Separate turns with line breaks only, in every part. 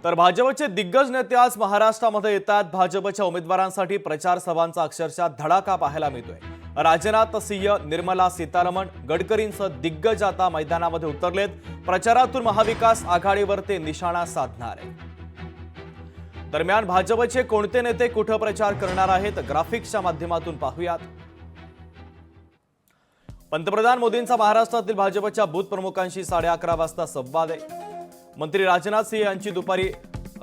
तर भाजपचे दिग्गज नेते आज महाराष्ट्रामध्ये येतात। भाजपच्या उमेदवारांसाठी प्रचार सभांचा अक्षरशः धडाका पाहायला मिळतोय। राजनाथ सिंह, निर्मला सीतारमण, गडकरींसह दिग्गज आता मैदानामध्ये उतरलेत। प्रचारातून महाविकास आघाडीवर ते निशाणा साधणार आहे। दरम्यान भाजपचे कोणते नेते कुठे प्रचार करणार आहेत, ग्राफिक्सच्या माध्यमातून पाहूयात। पंतप्रधान मोदींचा महाराष्ट्रातील भाजपच्या बूथ प्रमुखांशी 11:30 वाजता संवाद आहे। मंत्री राजनाथ सिंह यांची दुपारी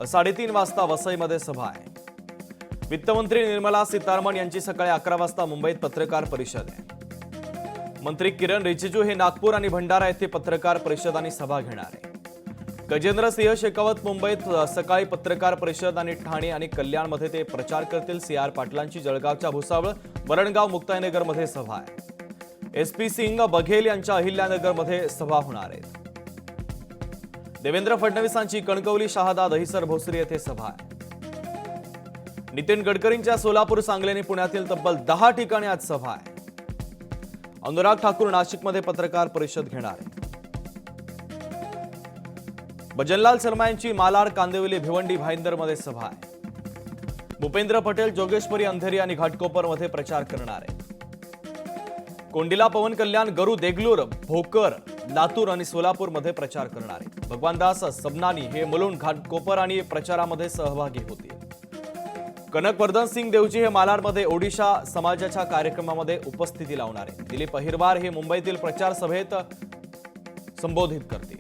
3:30 वाजता वसईमध्ये सभा आहे। वित्तमंत्री निर्मला सीतारमण यांची सकाळी 11 वाजता मुंबईत पत्रकार परिषद आहे। मंत्री किरण रिजिजू हे नागपूर आणि भंडारा येथे पत्रकार परिषद आणि सभा घेणार आहे। गजेंद्र सिंह शेखावत मुंबईत सकाळी पत्रकार परिषद आणि ठाणे आणि कल्याणमध्ये ते प्रचार करतील। CR पाटलांची जळगावच्या भुसावळ, वरणगाव, मुक्ताईनगरमध्ये सभा आहे। SP सिंह बघेल यांच्या अहिल्यानगरमध्ये सभा होणार आहे। देवेंद्र फडणवीसांची कणकवली, शहादा, दहिसर, भोसरी येथे सभा आहे। नितीन गडकरींच्या सोलापूर, सांगली आणि पुण्यातील तब्बल 10 ठिकाणी आज सभा आहे। अनुराग ठाकूर नाशिकमध्ये पत्रकार परिषद घेणार आहे। भजनलाल शर्मा यांची मालाड, कांदिवली, भिवंडी, भाईंदरमध्ये सभा आहे। भूपेंद्र पटेल जोगेश्वरी, अंधेरी आणि घाटकोपरमध्ये प्रचार करणार आहे। कोंडिला पवन कल्याण, गरू, देगलूर, भोकर, लातूर आणि सोलापूरमध्ये प्रचार करणार आहे। भगवानदास सबनानी हे मुलुंड, घाटकोपर आणि प्रचारामध्ये सहभागी होतील। कनकवर्धन सिंग देवजी हे मालाडमध्ये ओडिशा समाजाच्या कार्यक्रमामध्ये उपस्थिती लावणार आहे। दिलीप अहिरवार हे मुंबईतील प्रचार सभेत संबोधित करतील।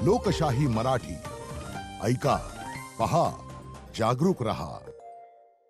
लोकशाही मराठी ऐका, पहा, जागरूक रहा।